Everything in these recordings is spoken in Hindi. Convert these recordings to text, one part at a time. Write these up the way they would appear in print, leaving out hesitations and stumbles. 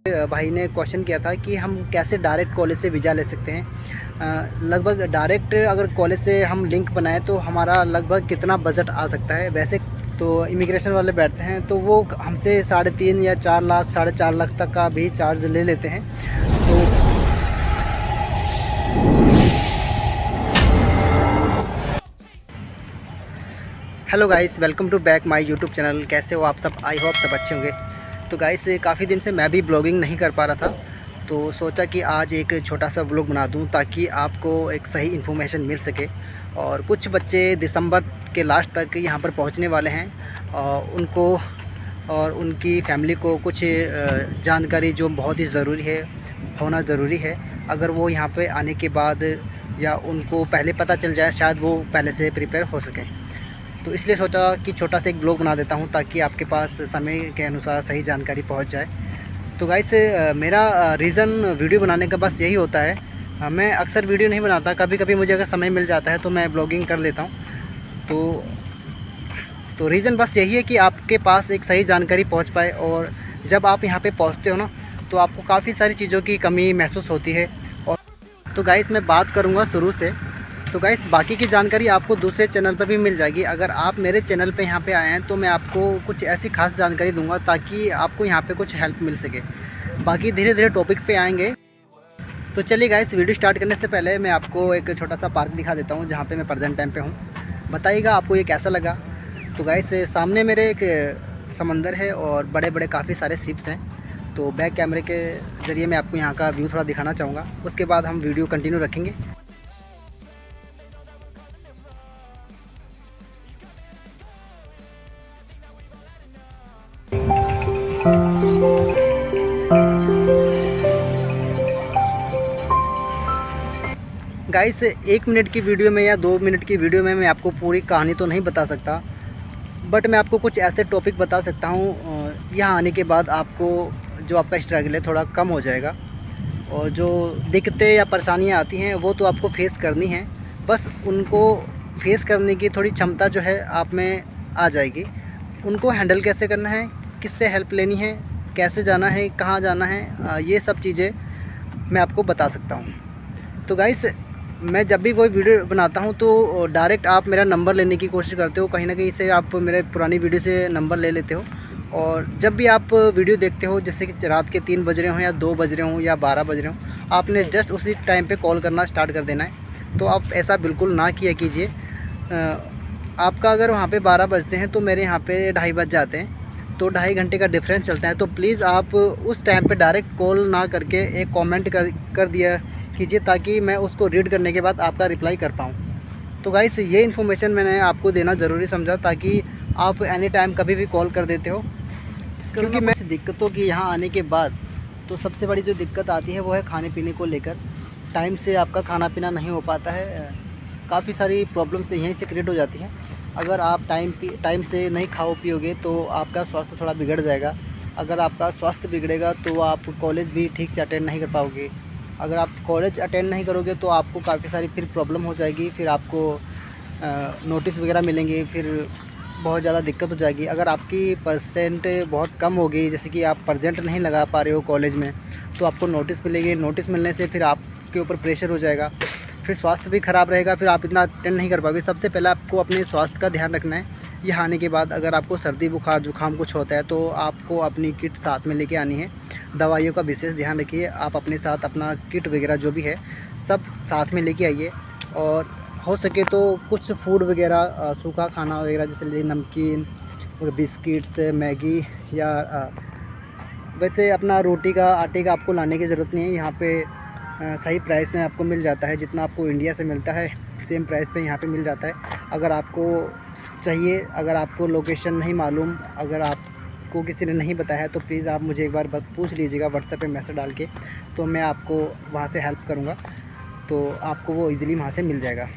भाई ने क्वेश्चन किया था कि हम कैसे डायरेक्ट कॉलेज से वीज़ा ले सकते हैं। लगभग डायरेक्ट अगर कॉलेज से हम लिंक बनाएं तो हमारा लगभग कितना बजट आ सकता है। वैसे तो इमिग्रेशन वाले बैठते हैं तो वो हमसे 3.5 या 4 लाख 4.5 लाख तक का भी चार्ज ले लेते हैं। तो hello guys, welcome to back my YouTube channel. कैसे हो आप सब? आई होप सब अच्छे होंगे। तो गाइस, काफ़ी दिन से मैं भी ब्लॉगिंग नहीं कर पा रहा था, तो सोचा कि आज एक छोटा सा व्लॉग बना दूं ताकि आपको एक सही इन्फॉर्मेशन मिल सके। और कुछ बच्चे दिसंबर के लास्ट तक यहाँ पर पहुँचने वाले हैं और उनको और उनकी फैमिली को कुछ जानकारी जो बहुत ही ज़रूरी है, होना ज़रूरी है। अगर वो यहाँ पे आने के बाद या उनको पहले पता चल जाए, शायद वो पहले से प्रिपेयर हो सकें। तो इसलिए सोचा कि छोटा सा एक ब्लॉग बना देता हूं ताकि आपके पास समय के अनुसार सही जानकारी पहुंच जाए। तो गाइस, मेरा रीज़न वीडियो बनाने का बस यही होता है। मैं अक्सर वीडियो नहीं बनाता, कभी कभी मुझे अगर समय मिल जाता है तो मैं ब्लॉगिंग कर लेता हूं। तो रीज़न बस यही है कि आपके पास एक सही जानकारी पहुंच पाए। और जब आप यहां पे पहुंचते हो ना, तो आपको काफ़ी सारी चीज़ों की कमी महसूस होती है। और तो गाइस, मैं बात करूँगा शुरू से। तो गाइस, बाकी की जानकारी आपको दूसरे चैनल पर भी मिल जाएगी। अगर आप मेरे चैनल पे यहाँ पे आए हैं तो मैं आपको कुछ ऐसी खास जानकारी दूंगा ताकि आपको यहाँ पे कुछ हेल्प मिल सके। बाकी धीरे धीरे टॉपिक पे आएंगे। तो चलिए गाइस, वीडियो स्टार्ट करने से पहले मैं आपको एक छोटा सा पार्क दिखा देता हूँ जहाँ पे मैं प्रेजेंट टाइम पे हूँ। बताइएगा आपको ये कैसा लगा। तो गाइस, सामने मेरे एक समंदर है और बड़े बड़े काफ़ी सारे शिप्स हैं। तो बैक कैमरे के ज़रिए मैं आपको यहाँ का व्यू थोड़ा दिखाना चाहूँगा, उसके बाद हम वीडियो कंटिन्यू रखेंगे। गाइस, 1 मिनट की वीडियो में या 2 मिनट की वीडियो में मैं आपको पूरी कहानी तो नहीं बता सकता, बट मैं आपको कुछ ऐसे टॉपिक बता सकता हूँ। यहाँ आने के बाद आपको जो आपका स्ट्रगल है थोड़ा कम हो जाएगा। और जो दिक्कतें या परेशानियाँ आती हैं वो तो आपको फेस करनी है, बस उनको फेस करने की थोड़ी क्षमता जो है आप में आ जाएगी। उनको हैंडल कैसे करना है, किससे हेल्प लेनी है, कैसे जाना है, कहाँ जाना है, ये सब चीज़ें मैं आपको बता सकता हूँ। तो गाइस, मैं जब भी कोई वीडियो बनाता हूँ तो डायरेक्ट आप मेरा नंबर लेने की कोशिश करते हो, कहीं ना कहीं से आप मेरे पुरानी वीडियो से नंबर ले लेते हो। और जब भी आप वीडियो देखते हो, जैसे कि रात के 3 बज रहे हों या 2 बज रहे हों या 12 बज रहे हों, आपने जस्ट उसी टाइम पे कॉल करना स्टार्ट कर देना है। तो आप ऐसा बिल्कुल ना किया कीजिए। आपका अगर वहाँ पे 12 बजते हैं तो मेरे यहाँ पे 2:30 बज जाते हैं, तो 2.5 घंटे का डिफरेंस चलता है। तो प्लीज़ आप उस टाइम पे डायरेक्ट कॉल ना करके एक कमेंट कर दिया कीजिए ताकि मैं उसको रीड करने के बाद आपका रिप्लाई कर पाऊँ। तो गाइस, ये इन्फॉर्मेशन मैंने आपको देना ज़रूरी समझा ताकि आप एनी टाइम कभी भी कॉल कर देते हो। क्योंकि मैं दिक्कतों की यहाँ आने के बाद तो सबसे बड़ी जो दिक्कत आती है वो है खाने पीने को लेकर। टाइम से आपका खाना पीना नहीं हो पाता है, काफ़ी सारी प्रॉब्लम्स यहीं से क्रिएट हो जाती हैं। अगर आप टाइम से नहीं खाओ पियोगे तो आपका स्वास्थ्य थोड़ा बिगड़ जाएगा। अगर आपका स्वास्थ्य बिगड़ेगा तो आप कॉलेज भी ठीक से अटेंड नहीं कर पाओगे। अगर आप कॉलेज अटेंड नहीं करोगे तो आपको काफ़ी सारी फिर प्रॉब्लम हो जाएगी, फिर आपको नोटिस वगैरह मिलेंगे, फिर बहुत ज़्यादा दिक्कत हो जाएगी। अगर आपकी परसेंट बहुत कम हो गई, जैसे कि आप प्रेजेंट नहीं लगा पा रहे हो कॉलेज में, तो आपको नोटिस मिलेगी। नोटिस मिलने से फिर आपके ऊपर प्रेशर हो जाएगा, फिर स्वास्थ्य भी ख़राब रहेगा, फिर आप इतना अटेंड नहीं कर पाओगे। सबसे पहले आपको अपने स्वास्थ्य का ध्यान रखना है। यहाँ आने के बाद अगर आपको सर्दी बुखार जुकाम कुछ होता है तो आपको अपनी किट साथ में लेके आनी है। दवाइयों का विशेष ध्यान रखिए। आप अपने साथ अपना किट वगैरह जो भी है सब साथ में लेके आइए। और हो सके तो कुछ फूड वगैरह, सूखा खाना वगैरह, जैसे नमकीन, बिस्किट्स, मैगी या वैसे अपना रोटी का आटे का आपको लाने की ज़रूरत नहीं है। यहाँ पे सही प्राइस में आपको मिल जाता है, जितना आपको इंडिया से मिलता है सेम प्राइस पे यहाँ पे मिल जाता है। अगर आपको चाहिए, अगर आपको लोकेशन नहीं मालूम, अगर आपको किसी ने नहीं बताया है तो प्लीज़ आप मुझे एक बार पूछ लीजिएगा व्हाट्सएप पे मैसेज डाल के, तो मैं आपको वहाँ से हेल्प करूँगा। तो आपको वो ईज़िली वहाँ से मिल जाएगा।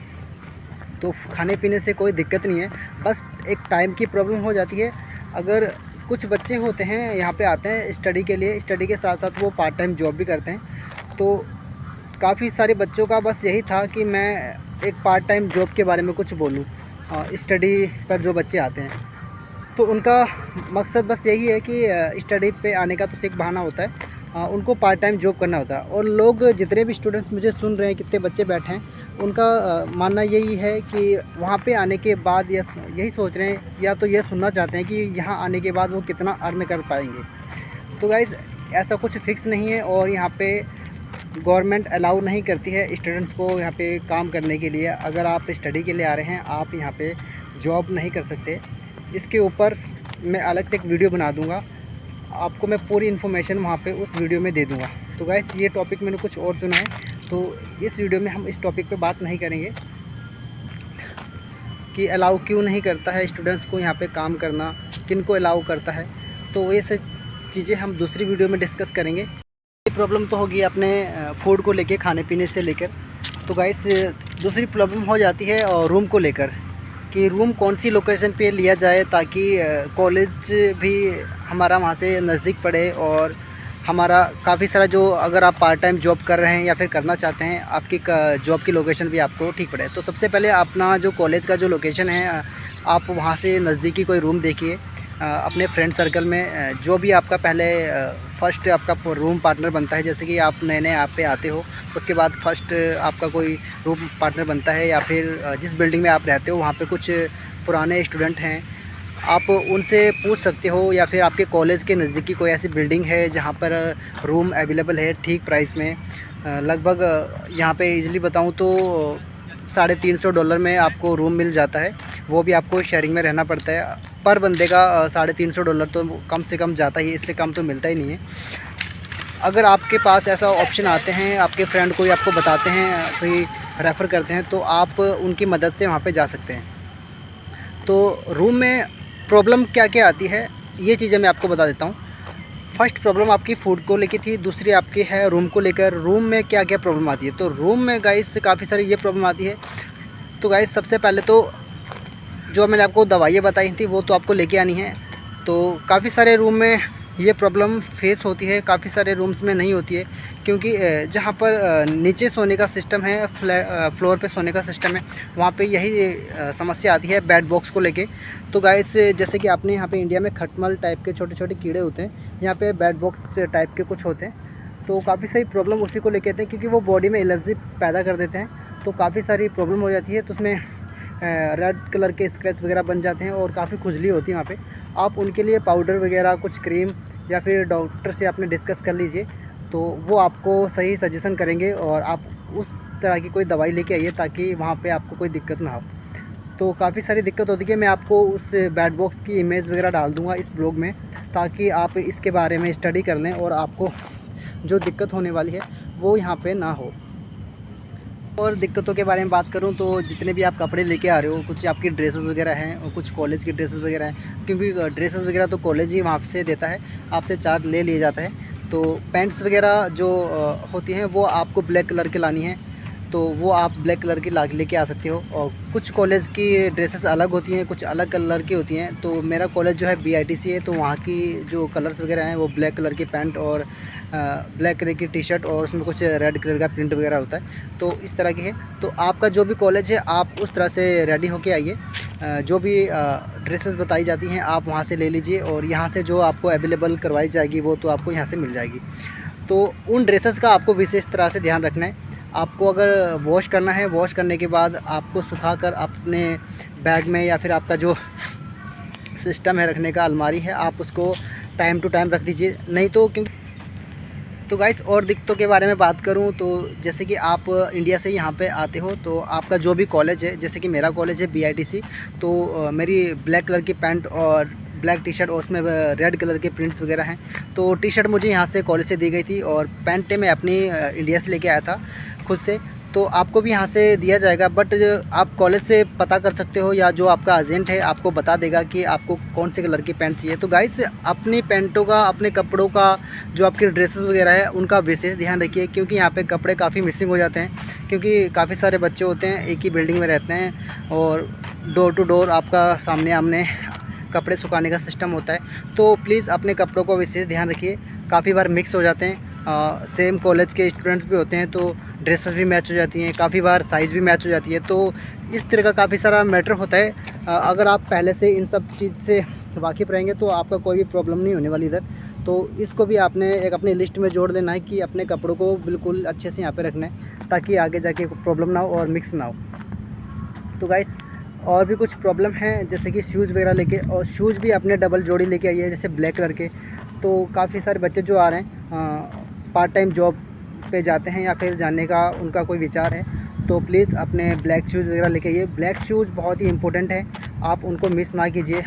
तो खाने पीने से कोई दिक्कत नहीं है, बस एक टाइम की प्रॉब्लम हो जाती है। अगर कुछ बच्चे होते हैं यहाँ पे आते हैं स्टडी के लिए, स्टडी के साथ साथ वो पार्ट टाइम जॉब भी करते हैं। तो काफ़ी सारे बच्चों का बस यही था कि मैं एक पार्ट टाइम जॉब के बारे में कुछ बोलूँ। स्टडी पर जो बच्चे आते हैं तो उनका मकसद बस यही है कि स्टडी पे आने का तो सिर्फ बहाना होता है। उनको पार्ट टाइम जॉब करना होता है। और लोग जितने भी स्टूडेंट्स मुझे सुन रहे हैं, कितने बच्चे बैठे हैं, उनका मानना यही है कि वहाँ पे आने के बाद यही सोच रहे हैं या तो ये सुनना चाहते हैं कि यहाँ आने के बाद वो कितना अर्न कर पाएंगे। तो गाइज़ ऐसा कुछ फिक्स नहीं है और यहाँ पे गवर्नमेंट अलाउ नहीं करती है स्टूडेंट्स को यहाँ पे काम करने के लिए। अगर आप स्टडी के लिए आ रहे हैं, आप यहाँ पे जॉब नहीं कर सकते। इसके ऊपर मैं अलग से एक वीडियो बना दूँगा, आपको मैं पूरी इन्फॉर्मेशन वहाँ पे उस वीडियो में दे दूँगा। तो गाइस ये टॉपिक मैंने कुछ और चुना है, तो इस वीडियो में हम इस टॉपिक पे बात नहीं करेंगे कि अलाउ क्यों नहीं करता है स्टूडेंट्स को यहाँ पे काम करना, किन को अलाउ करता है। तो ये सब चीज़ें हम दूसरी वीडियो में डिस्कस करेंगे। ये प्रॉब्लम तो होगी अपने फूड को लेके, खाने पीने से लेकर। तो गाइस दूसरी प्रॉब्लम हो जाती है और रूम को लेकर कि रूम कौन सी लोकेशन पे लिया जाए ताकि कॉलेज भी हमारा वहाँ से नज़दीक पड़े और हमारा काफ़ी सारा जो अगर आप पार्ट टाइम जॉब कर रहे हैं या फिर करना चाहते हैं, आपकी जॉब की लोकेशन भी आपको ठीक पड़े। तो सबसे पहले अपना जो कॉलेज का जो लोकेशन है, आप वहाँ से नज़दीकी कोई रूम देखिए अपने फ्रेंड सर्कल में। जो भी आपका पहले फ़र्स्ट आपका रूम पार्टनर बनता है, जैसे कि आप नए नए आप पे आते हो, उसके बाद फ़र्स्ट आपका कोई रूम पार्टनर बनता है या फिर जिस बिल्डिंग में आप रहते हो वहाँ पे कुछ पुराने स्टूडेंट हैं, आप उनसे पूछ सकते हो। या फिर आपके कॉलेज के नज़दीकी कोई ऐसी बिल्डिंग है जहाँ पर रूम अवेलेबल है ठीक प्राइस में, लगभग यहाँ पे इजीली बताऊँ तो $350 में आपको रूम मिल जाता है। वो भी आपको शेयरिंग में रहना पड़ता है। पर बंदे का $350 तो कम से कम जाता ही है, इससे कम तो मिलता ही नहीं है। अगर आपके पास ऐसा ऑप्शन आते हैं, आपके फ्रेंड कोई आपको बताते हैं, कोई रेफ़र करते हैं, तो आप उनकी मदद से वहाँ पे जा सकते हैं। तो रूम में प्रॉब्लम क्या क्या आती है, ये चीज़ें मैं आपको बता देता हूँ। फर्स्ट प्रॉब्लम आपकी फ़ूड को लेकर थी, दूसरी आपकी है रूम को लेकर। रूम में क्या क्या प्रॉब्लम आती है, तो रूम में गाइस काफ़ी सारी ये प्रॉब्लम आती है। तो गाइस सबसे पहले तो जो मैंने आपको दवाइयाँ बताई थी वो तो आपको लेके आनी है। तो काफ़ी सारे रूम में ये प्रॉब्लम फेस होती है, काफ़ी सारे रूम्स में नहीं होती है, क्योंकि जहाँ पर नीचे सोने का सिस्टम है, फ्लोर पे सोने का सिस्टम है, वहाँ पे यही समस्या आती है बेड बॉक्स को लेके। तो गाइस जैसे कि आपने यहाँ पे इंडिया में खटमल टाइप के छोटे छोटे कीड़े होते हैं, यहाँ पे बेड बॉक्स टाइप के कुछ होते हैं। तो काफ़ी सारी प्रॉब्लम उसी को लेके आते हैं, क्योंकि वो बॉडी में एलर्जी पैदा कर देते हैं। तो काफ़ी सारी प्रॉब्लम हो जाती है, तो उसमें रेड कलर के स्क्रैच वगैरह बन जाते हैं और काफ़ी खुजली होती है वहाँ पे। आप उनके लिए पाउडर वगैरह कुछ क्रीम या फिर डॉक्टर से आपने डिस्कस कर लीजिए, तो वो आपको सही सजेशन करेंगे और आप उस तरह की कोई दवाई लेके आइए ताकि वहाँ पे आपको कोई दिक्कत ना हो। तो काफ़ी सारी दिक्कत होती है। मैं आपको उस बेड बॉक्स की इमेज वगैरह डाल दूँगा इस ब्लॉग में, ताकि आप इसके बारे में स्टडी कर लें और आपको जो दिक्कत होने वाली है वो यहाँ पे ना हो। और दिक्कतों के बारे में बात करूँ तो जितने भी आप कपड़े लेके आ रहे हो, कुछ आपकी ड्रेसेस वगैरह हैं और कुछ कॉलेज की ड्रेसेस वगैरह हैं, क्योंकि ड्रेसेस वगैरह तो कॉलेज ही वहाँ से देता है, आपसे चार्ज ले लिया जाता है। तो पैंट्स वगैरह जो होती हैं वो आपको ब्लैक कलर की लानी है, तो वो आप ब्लैक कलर की लेके आ सकते हो। और कुछ कॉलेज की ड्रेसेस अलग होती हैं, कुछ अलग कलर की होती हैं। तो मेरा कॉलेज जो है BITC है, तो वहाँ की जो कलर्स वगैरह हैं वो ब्लैक कलर की पैंट और ब्लैक कलर की टी-शर्ट और उसमें कुछ रेड कलर का प्रिंट वगैरह होता है। तो इस तरह की है। तो आपका जो भी कॉलेज है आप उस तरह से रेडी होके आइए, जो भी ड्रेसेस बताई जाती हैं आप वहाँ से ले लीजिए और यहाँ से जो आपको अवेलेबल करवाई जाएगी वो तो आपको यहाँ से मिल जाएगी। तो उन ड्रेसेस का आपको विशेष तरह से ध्यान रखना है। आपको अगर वॉश करना है, वॉश करने के बाद आपको सुखाकर अपने बैग में या फिर आपका जो सिस्टम है रखने का, अलमारी है, आप उसको टाइम टू टाइम रख दीजिए, नहीं तो क्योंकि। तो गाइस और दिक्कतों के बारे में बात करूं तो जैसे कि आप इंडिया से यहाँ पे आते हो, तो आपका जो भी कॉलेज है, जैसे कि मेरा कॉलेज है BITC, तो मेरी ब्लैक कलर की पैंट और ब्लैक टी-शर्ट और उसमें रेड कलर के प्रिंट्स वगैरह हैं। तो टी-शर्ट मुझे यहाँ से कॉलेज से दी गई थी और पैंट मैं अपनी इंडिया से लेके आया था खुद से। तो आपको भी यहाँ से दिया जाएगा, बट आप कॉलेज से पता कर सकते हो या जो आपका एजेंट है आपको बता देगा कि आपको कौन से कलर की पैंट चाहिए। तो गाइस अपनी पैंटों का, अपने कपड़ों का, जो आपकी ड्रेसेस वगैरह है उनका विशेष ध्यान रखिए, क्योंकि यहाँ पे कपड़े काफ़ी मिसिंग हो जाते हैं, क्योंकि काफ़ी सारे बच्चे होते हैं, एक ही बिल्डिंग में रहते हैं और डोर टू डोर आपका सामने आमने कपड़े सुखाने का सिस्टम होता है। तो प्लीज़ अपने कपड़ों का विशेष ध्यान रखिए। काफ़ी बार मिक्स हो जाते हैं, सेम कॉलेज के स्टूडेंट्स भी होते हैं, तो ड्रेसेस भी मैच हो जाती हैं, काफ़ी बार साइज़ भी मैच हो जाती है। तो इस तरह का काफ़ी सारा मैटर होता है। अगर आप पहले से इन सब चीज़ से वाकिफ़ रहेंगे तो आपका कोई भी प्रॉब्लम नहीं होने वाली इधर। तो इसको भी आपने एक अपनी लिस्ट में जोड़ देना है कि अपने कपड़ों को बिल्कुल अच्छे से यहाँ पे रखना है, ताकि आगे जाके प्रॉब्लम ना हो और मिक्स ना हो। तो गाइस और भी कुछ प्रॉब्लम हैं, जैसे कि शूज़ वगैरह लेके, और शूज़ भी अपने डबल जोड़ी लेके आइए, जैसे ब्लैक कलर के। तो काफ़ी सारे बच्चे जो आ रहे हैं पार्ट टाइम जॉब पे जाते हैं या फिर जाने का उनका कोई विचार है, तो प्लीज़ अपने ब्लैक शूज़ वगैरह लेके आइए। ब्लैक शूज़ बहुत ही इंपॉर्टेंट है, आप उनको मिस ना कीजिए।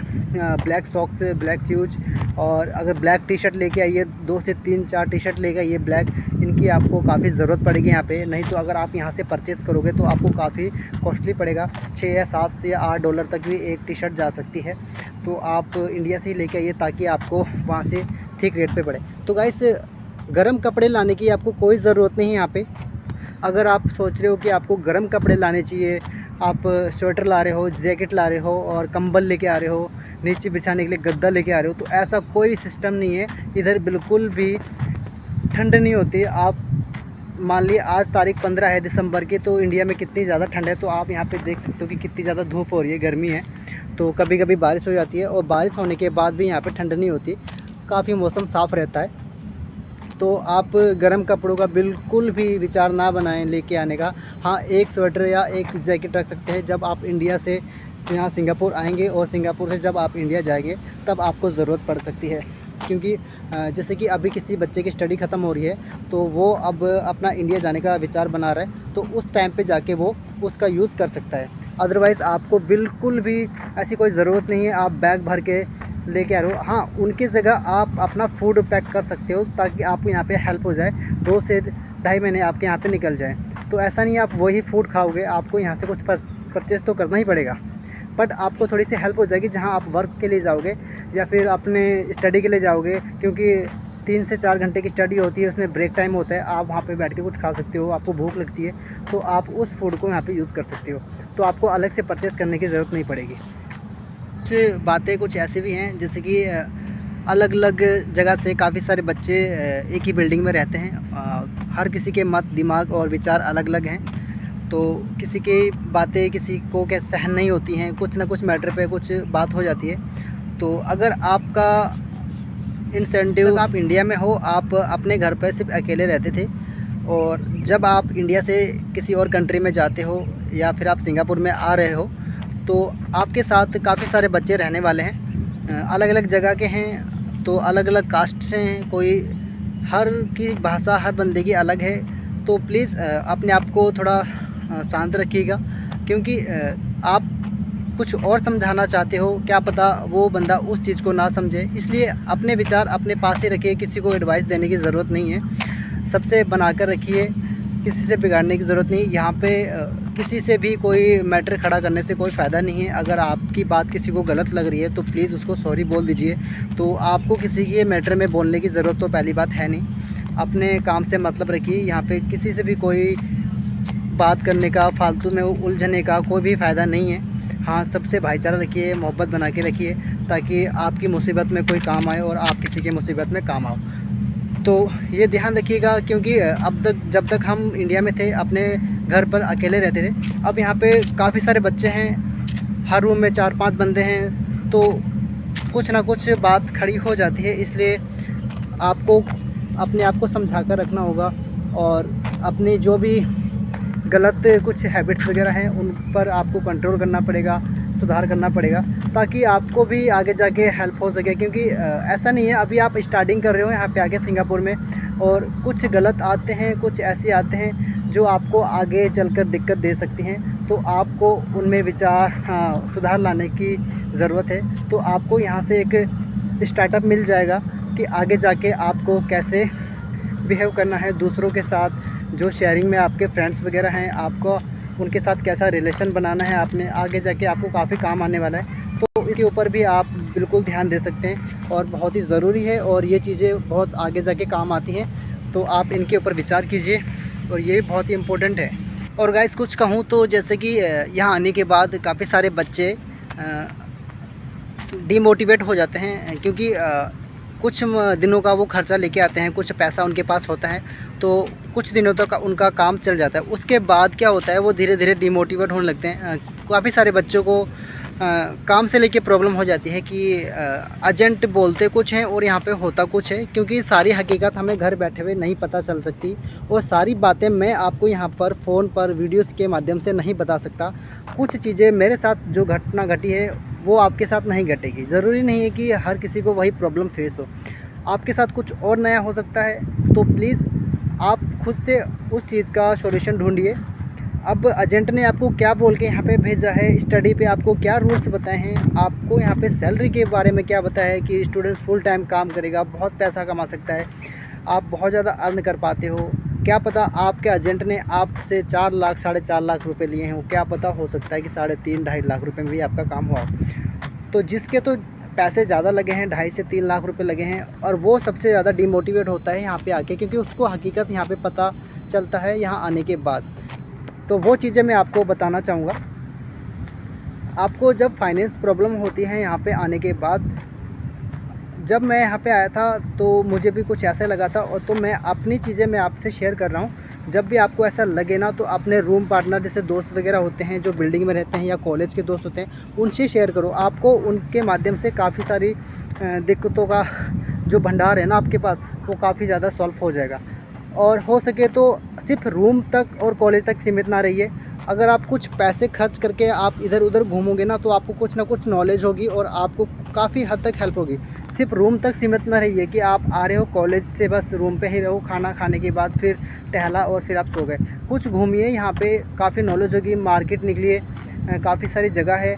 ब्लैक सॉक्स, ब्लैक शूज़, और अगर ब्लैक टी शर्ट लेके आइए, 2 से 3-4 टी शर्ट लेके आइए ब्लैक। इनकी आपको काफ़ी ज़रूरत पड़ेगी यहाँ पे, नहीं तो अगर आप यहाँ से परचेज़ करोगे तो आपको काफ़ी कॉस्टली पड़ेगा। 6 या 7 या $8 तक भी एक टी शर्ट जा सकती है। तो आप इंडिया से ही लेके आइए ताकि आपको वहाँ से ठीक रेट पे पड़े। तो गाइस गर्म कपड़े लाने की आपको कोई ज़रूरत नहीं है यहाँ पे। अगर आप सोच रहे हो कि आपको गर्म कपड़े लाने चाहिए, आप स्वेटर ला रहे हो, जैकेट ला रहे हो और कंबल लेके आ रहे हो, नीचे बिछाने के लिए गद्दा लेके आ रहे हो, तो ऐसा कोई सिस्टम नहीं है। इधर बिल्कुल भी ठंड नहीं होती। आप मान लिए आज तारीख 15 है दिसंबर की, तो इंडिया में कितनी ज़्यादा ठंड है, तो आप यहाँ पे देख सकते हो कि कितनी ज़्यादा धूप हो रही है, गर्मी है। तो कभी कभी बारिश हो जाती है, और बारिश होने के बाद भी यहाँ पे ठंड नहीं होती, काफ़ी मौसम साफ़ रहता है। तो आप गर्म कपड़ों का बिल्कुल भी विचार ना बनाएं लेके आने का। हाँ, एक स्वेटर या एक जैकेट रख सकते हैं जब आप इंडिया से यहाँ सिंगापुर आएंगे, और सिंगापुर से जब आप इंडिया जाएंगे तब आपको ज़रूरत पड़ सकती है। क्योंकि जैसे कि अभी किसी बच्चे की स्टडी ख़त्म हो रही है, तो वो अब अपना इंडिया जाने का विचार बना रहा है, तो उस टाइम पे जाके वो उसका यूज़ कर सकता है। अदरवाइज़ आपको बिल्कुल भी ऐसी कोई ज़रूरत नहीं है आप बैग भर के लेके आ रहे हो। हाँ, उनकी जगह आप अपना फूड पैक कर सकते हो ताकि आपको यहाँ पे हेल्प हो जाए, 2 से ढाई महीने आपके यहाँ पे निकल जाए। तो ऐसा नहीं आप वही फूड खाओगे, आपको यहाँ से कुछ परचेज़ तो करना ही पड़ेगा, बट आपको थोड़ी सी हेल्प हो जाएगी जहाँ आप वर्क के लिए जाओगे या फिर अपने स्टडी के लिए जाओगे। क्योंकि 3 से 4 घंटे की स्टडी होती है, उसमें ब्रेक टाइम होता है, आप वहाँ पे बैठ के कुछ खा सकते हो, आपको भूख लगती है तो आप उस फूड को यहाँ पे यूज़ कर सकते हो, तो आपको अलग से परचेज़ करने की ज़रूरत नहीं पड़ेगी। कुछ बातें कुछ ऐसी भी हैं, जैसे कि अलग अलग जगह से काफ़ी सारे बच्चे एक ही बिल्डिंग में रहते हैं। हर किसी के मत, दिमाग और विचार अलग अलग हैं, तो किसी की बातें किसी को क्या सहन नहीं होती हैं, कुछ ना कुछ मैटर पे कुछ बात हो जाती है। तो अगर आपका इंसेंटिव, आप इंडिया में हो, आप अपने घर पर सिर्फ अकेले रहते थे, और जब आप इंडिया से किसी और कंट्री में जाते हो या फिर आप सिंगापुर में आ रहे हो, तो आपके साथ काफ़ी सारे बच्चे रहने वाले हैं, अलग अलग जगह के हैं, तो अलग अलग कास्ट से हैं, कोई हर की भाषा हर बंदे की अलग है। तो प्लीज़ अपने आप को थोड़ा शांत रखिएगा, क्योंकि आप कुछ और समझाना चाहते हो, क्या पता वो बंदा उस चीज़ को ना समझे, इसलिए अपने विचार अपने पास ही रखिए, किसी को एडवाइस देने की ज़रूरत नहीं है, सबसे बना कर रखिए, किसी से बिगाड़ने की ज़रूरत नहीं। यहाँ पे किसी से भी कोई मैटर खड़ा करने से कोई फ़ायदा नहीं है। अगर आपकी बात किसी को गलत लग रही है तो प्लीज़ उसको सॉरी बोल दीजिए। तो आपको किसी के मैटर में बोलने की ज़रूरत तो पहली बात है नहीं, अपने काम से मतलब रखिए। यहाँ पे किसी से भी कोई बात करने का, फालतू में उलझने का कोई भी फ़ायदा नहीं है। हाँ, सबसे भाईचारा रखिए, मोहब्बत बना के रखिए, ताकि आपकी मुसीबत में कोई काम आए और आप किसी की मुसीबत में काम आओ। तो ये ध्यान रखिएगा, क्योंकि अब तक जब तक हम इंडिया में थे अपने घर पर अकेले रहते थे, अब यहाँ पे काफ़ी सारे बच्चे हैं, हर रूम में 4-5 बंदे हैं, तो कुछ ना कुछ बात खड़ी हो जाती है। इसलिए आपको अपने आप को समझा कर रखना होगा, और अपनी जो भी गलत कुछ हैबिट्स वगैरह हैं उन पर आपको कंट्रोल करना पड़ेगा, सुधार करना पड़ेगा, ताकि आपको भी आगे जाके हेल्प हो सके। क्योंकि ऐसा नहीं है अभी आप स्टार्टिंग कर रहे हो यहाँ पे आके सिंगापुर में, और कुछ गलत आते हैं, कुछ ऐसे आते हैं जो आपको आगे चलकर दिक्कत दे सकती हैं, तो आपको उनमें विचार सुधार लाने की ज़रूरत है। तो आपको यहाँ से एक स्टार्टअप मिल जाएगा कि आगे जाके आपको कैसे बिहेव करना है दूसरों के साथ, जो शेयरिंग में आपके फ्रेंड्स वगैरह हैं, आपको उनके साथ कैसा रिलेशन बनाना है, आपने आगे जाके आपको काफ़ी काम आने वाला है। तो इसके ऊपर भी आप बिल्कुल ध्यान दे सकते हैं, और बहुत ही ज़रूरी है, और ये चीज़ें बहुत आगे जाके काम आती हैं, तो आप इनके ऊपर विचार कीजिए, और ये बहुत ही इम्पोर्टेंट है। और गाइस कुछ कहूँ तो जैसे कि यहाँ आने के बाद काफ़ी सारे बच्चे डीमोटिवेट हो जाते हैं, क्योंकि कुछ दिनों का वो खर्चा लेके आते हैं, कुछ पैसा उनके पास होता है, तो कुछ दिनों तक उनका काम चल जाता है। उसके बाद क्या होता है, वो धीरे धीरे डीमोटिवेट होने लगते हैं। काफ़ी सारे बच्चों को काम से लेके प्रॉब्लम हो जाती है कि एजेंट बोलते कुछ हैं और यहाँ पे होता कुछ है, क्योंकि सारी हकीकत हमें घर बैठे हुए नहीं पता चल सकती और सारी बातें मैं आपको यहाँ पर फ़ोन पर वीडियोस के माध्यम से नहीं बता सकता। कुछ चीज़ें मेरे साथ जो घटना घटी है वो आपके साथ नहीं घटेगी। ज़रूरी नहीं है कि हर किसी को वही प्रॉब्लम फेस हो, आपके साथ कुछ और नया हो सकता है। तो प्लीज़ आप खुद से उस चीज़ का सॉल्यूशन ढूंढिए। अब एजेंट ने आपको क्या बोल के यहाँ पे भेजा है, स्टडी पे आपको क्या रूल्स बताए हैं, आपको यहाँ पे सैलरी के बारे में क्या बताया है कि स्टूडेंट्स फुल टाइम काम करेगा, बहुत पैसा कमा सकता है, आप बहुत ज़्यादा अर्न कर पाते हो। क्या पता आपके एजेंट ने आपसे 4 लाख 4.5 लाख रुपए लिए हों, क्या पता हो सकता है कि 3.5 लाख रुपए में भी आपका काम हुआ हो। तो जिसके तो पैसे ज़्यादा लगे हैं, 2.5 से 3 लाख रुपए लगे हैं, और वो सबसे ज़्यादा डिमोटिवेट होता है यहाँ पे आके, क्योंकि उसको हकीकत यहाँ पे पता चलता है यहाँ आने के बाद। तो वो चीज़ें मैं आपको बताना चाहूँगा। आपको जब फाइनेंस प्रॉब्लम होती है यहाँ पे आने के बाद, जब मैं यहाँ पे आया था तो मुझे भी कुछ ऐसा लगा था, और तो मैं अपनी चीज़ें मैं आपसे शेयर कर रहा हूँ। जब भी आपको ऐसा लगे ना, तो अपने रूम पार्टनर जैसे दोस्त वगैरह होते हैं जो बिल्डिंग में रहते हैं या कॉलेज के दोस्त होते हैं, उनसे शेयर करो। आपको उनके माध्यम से काफ़ी सारी दिक्कतों का जो भंडार है ना आपके पास, वो काफ़ी ज़्यादा सॉल्व हो जाएगा। और हो सके तो सिर्फ रूम तक और कॉलेज तक सीमित ना रहिए। अगर आप कुछ पैसे खर्च करके आप इधर उधर घूमोगे ना, तो आपको कुछ ना कुछ नॉलेज होगी और आपको काफ़ी हद तक हेल्प होगी। सिर्फ रूम तक सीमित ना रहिए कि आप आ रहे हो कॉलेज से बस रूम पे ही रहो, खाना खाने के बाद फिर टहला और फिर आप सो गए। कुछ घूमिए, यहाँ पे काफ़ी नॉलेज होगी, मार्केट निकलिए, काफ़ी सारी जगह है,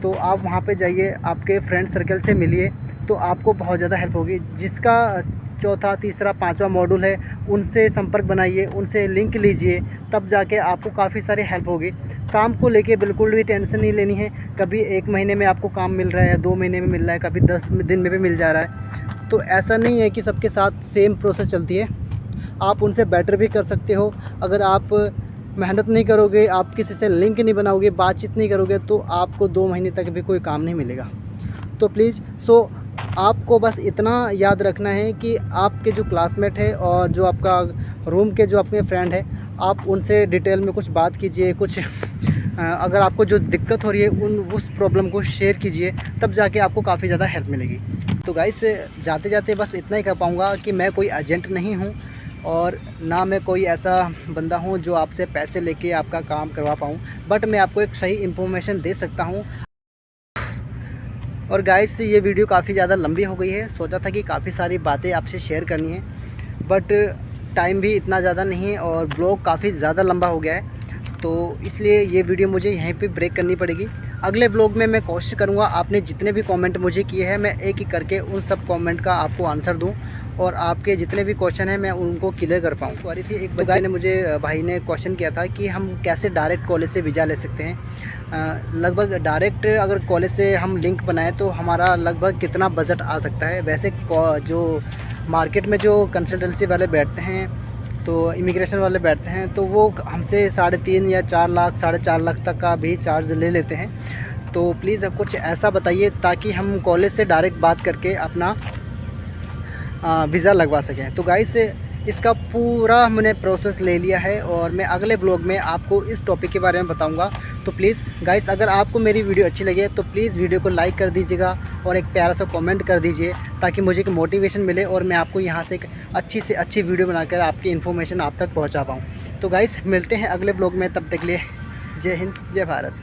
तो आप वहाँ पे जाइए, आपके फ्रेंड सर्कल से मिलिए, तो आपको बहुत ज़्यादा हेल्प होगी। जिसका चौथा, तीसरा, पाँचवा मॉड्यूल है, उनसे संपर्क बनाइए, उनसे लिंक लीजिए, तब जाके आपको काफ़ी सारी हेल्प होगी। काम को लेके बिल्कुल भी टेंशन नहीं लेनी है। कभी 1 महीने में आपको काम मिल रहा है, 2 महीने में मिल रहा है, कभी 10 दिन में भी मिल जा रहा है। तो ऐसा नहीं है कि सबके साथ सेम प्रोसेस चलती है, आप उनसे बेटर भी कर सकते हो। अगर आप मेहनत नहीं करोगे, आप किसी से लिंक नहीं बनाओगे, बातचीत नहीं करोगे, तो आपको 2 महीने तक भी कोई काम नहीं मिलेगा। तो प्लीज़ आपको बस इतना याद रखना है कि आपके जो क्लासमेट है और जो आपका रूम के जो अपने फ्रेंड है, आप उनसे डिटेल में कुछ बात कीजिए। कुछ अगर आपको जो दिक्कत हो रही है उस प्रॉब्लम को शेयर कीजिए, तब जाके आपको काफ़ी ज़्यादा हेल्प मिलेगी। तो गाइस, जाते जाते बस इतना ही कह पाऊँगा कि मैं कोई एजेंट नहीं हूँ और ना मैं कोई ऐसा बंदा हूँ जो आपसे पैसे लेके आपका काम करवा पाऊँ, बट मैं आपको एक सही इन्फॉर्मेशन दे सकता हूँ। और गाइस, ये वीडियो काफ़ी ज़्यादा लंबी हो गई है। सोचा था कि काफ़ी सारी बातें आपसे शेयर करनी है, बट टाइम भी इतना ज़्यादा नहीं है और ब्लॉग काफ़ी ज़्यादा लंबा हो गया है, तो इसलिए ये वीडियो मुझे यहीं पे ब्रेक करनी पड़ेगी। अगले ब्लॉग में मैं कोशिश करूँगा आपने जितने भी कमेंट मुझे किए हैं, मैं एक एक करके उन सब कमेंट का आपको आंसर दूँ और आपके जितने भी क्वेश्चन हैं मैं उनको क्लियर कर पाऊँ। तो रही थी एक बच्चे ने मुझे, भाई ने क्वेश्चन किया था कि हम कैसे डायरेक्ट कॉलेज से वीज़ा ले सकते हैं। लगभग डायरेक्ट अगर कॉलेज से हम लिंक बनाएं तो हमारा लगभग कितना बजट आ सकता है। वैसे जो मार्केट में जो कंसल्टेंसी वाले बैठते हैं, तो इमिग्रेशन वाले बैठते हैं, तो वो हमसे 3.5 या 4 लाख 4.5 लाख तक का भी चार्ज ले लेते हैं। तो प्लीज़ कुछ ऐसा बताइए ताकि हम कॉलेज से डायरेक्ट बात करके अपना वीज़ा लगवा सकें। तो गाइस, इसका पूरा मैंने प्रोसेस ले लिया है और मैं अगले ब्लॉग में आपको इस टॉपिक के बारे में बताऊंगा। तो प्लीज़ गाइस, अगर आपको मेरी वीडियो अच्छी लगे तो प्लीज़ वीडियो को लाइक कर दीजिएगा और एक प्यारा सा कमेंट कर दीजिए, ताकि मुझे एक मोटिवेशन मिले और मैं आपको यहाँ से एक अच्छी से अच्छी वीडियो बनाकर आपकी इन्फॉर्मेशन आप तक पहुँचा पाऊँ। तो गाइस, मिलते हैं अगले ब्लॉग में, तब तक के लिए जय हिंद, जय भारत।